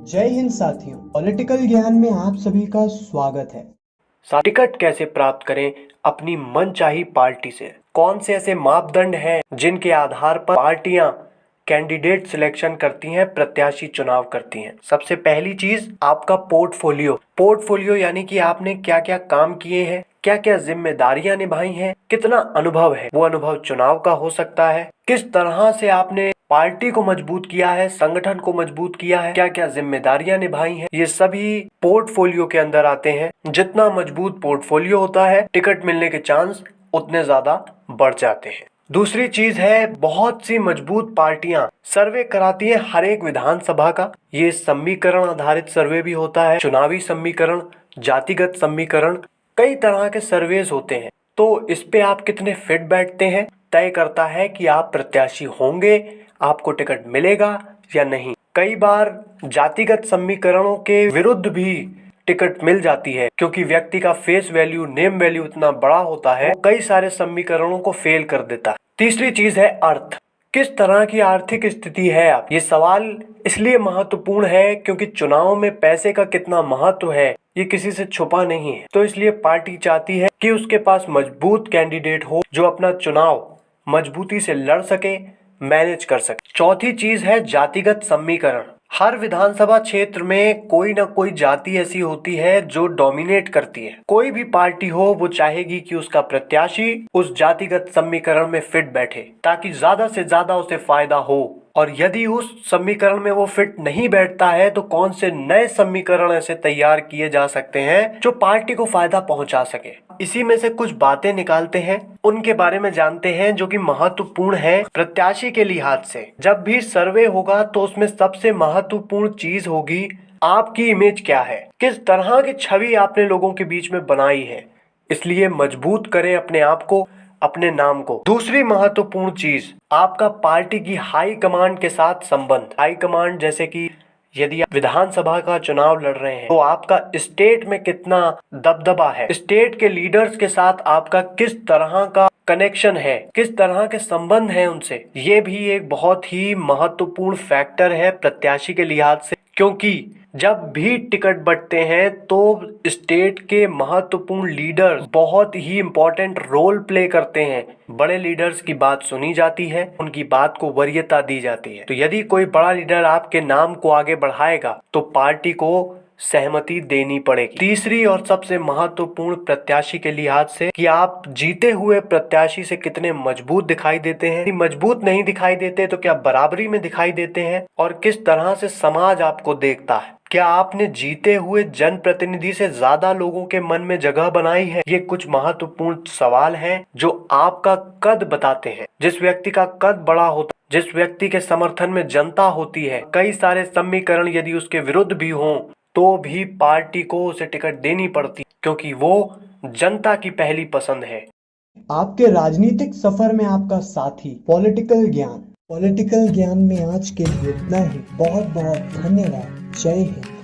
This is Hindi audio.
जय हिंद साथियों, पॉलिटिकल ज्ञान में आप सभी का स्वागत है। टिकट कैसे प्राप्त करें अपनी मनचाही पार्टी से? कौन से ऐसे मापदंड हैं जिनके आधार पर पार्टियां कैंडिडेट सिलेक्शन करती हैं, प्रत्याशी चुनाव करती हैं? सबसे पहली चीज आपका पोर्टफोलियो यानी कि आपने क्या क्या काम किए हैं, क्या क्या जिम्मेदारियां निभाई हैं, कितना अनुभव है। वो अनुभव चुनाव का हो सकता है, किस तरह से आपने पार्टी को मजबूत किया है, संगठन को मजबूत किया है, क्या क्या जिम्मेदारियां निभाई हैं, ये सभी पोर्टफोलियो के अंदर आते हैं। जितना मजबूत पोर्टफोलियो होता है, टिकट मिलने के चांस उतने ज्यादा बढ़ जाते हैं। दूसरी चीज है, बहुत सी मजबूत पार्टियां सर्वे कराती हैं हर एक विधानसभा का। ये समीकरण आधारित सर्वे भी होता है, चुनावी समीकरण, जातिगत समीकरण, कई तरह के सर्वेज होते हैं। तो इस पे आप कितने फिट बैठते हैं तय करता है कि आप प्रत्याशी होंगे, आपको टिकट मिलेगा या नहीं। कई बार जातिगत समीकरणों के विरुद्ध भी टिकट मिल जाती है, क्योंकि व्यक्ति का फेस वैल्यू, नेम वैल्यू इतना बड़ा होता है, वो कई सारे समीकरणों को फेल कर देता है। तीसरी चीज है अर्थ। किस तरह की आर्थिक स्थिति है आप? ये सवाल इसलिए महत्वपूर्ण है क्योंकि चुनाव में पैसे का कितना महत्व है ये किसी से छुपा नहीं है। तो इसलिए पार्टी चाहती है कि उसके पास मजबूत कैंडिडेट हो जो अपना चुनाव मजबूती से लड़ सके, मैनेज कर सके। चौथी चीज है जातिगत समीकरण। हर विधानसभा क्षेत्र में कोई ना कोई जाति ऐसी होती है जो डोमिनेट करती है। कोई भी पार्टी हो वो चाहेगी कि उसका प्रत्याशी उस जातिगत समीकरण में फिट बैठे ताकि ज्यादा से ज्यादा उसे फायदा हो। और यदि उस समीकरण में वो फिट नहीं बैठता है तो कौन से नए समीकरण ऐसे तैयार किए जा सकते हैं जो पार्टी को फायदा पहुंचा सके। इसी में से कुछ बातें निकालते हैं, उनके बारे में जानते हैं जो कि महत्वपूर्ण है प्रत्याशी के लिहाज से। जब भी सर्वे होगा तो उसमें सबसे महत्वपूर्ण चीज होगी आपकी इमेज क्या है, किस तरह की छवि आपने लोगों के बीच में बनाई है। इसलिए मजबूत करें अपने आप को, अपने नाम को। दूसरी महत्वपूर्ण चीज, आपका पार्टी की हाई कमांड के साथ संबंध। हाई कमांड जैसे कि यदि आप विधानसभा का चुनाव लड़ रहे हैं तो आपका स्टेट में कितना दबदबा है, स्टेट के लीडर्स के साथ आपका किस तरह का कनेक्शन है, किस तरह के संबंध हैं उनसे। ये भी एक बहुत ही महत्वपूर्ण फैक्टर है प्रत्याशी के लिहाज से, क्योंकि जब भी टिकट बंटते हैं तो स्टेट के महत्वपूर्ण लीडर्स बहुत ही इम्पोर्टेंट रोल प्ले करते हैं। बड़े लीडर्स की बात सुनी जाती है, उनकी बात को वरीयता दी जाती है। तो यदि कोई बड़ा लीडर आपके नाम को आगे बढ़ाएगा तो पार्टी को सहमति देनी पड़ेगी। तीसरी और सबसे महत्वपूर्ण प्रत्याशी के लिहाज से कि आप जीते हुए प्रत्याशी से कितने मजबूत दिखाई देते हैं। मजबूत नहीं दिखाई देते तो क्या बराबरी में दिखाई देते हैं, और किस तरह से समाज आपको देखता है। क्या आपने जीते हुए जनप्रतिनिधि से ज्यादा लोगों के मन में जगह बनाई है? ये कुछ महत्वपूर्ण सवाल हैं जो आपका कद बताते हैं। जिस व्यक्ति का कद बड़ा होता, जिस व्यक्ति के समर्थन में जनता होती है, कई सारे समीकरण यदि उसके विरुद्ध भी हों तो भी पार्टी को उसे टिकट देनी पड़ती, क्योंकि वो जनता की पहली पसंद है। आपके राजनीतिक सफर में आपका साथी पॉलिटिकल ज्ञान में आज के लिए इतना ही। बहुत बहुत धन्यवाद। जय हिंद।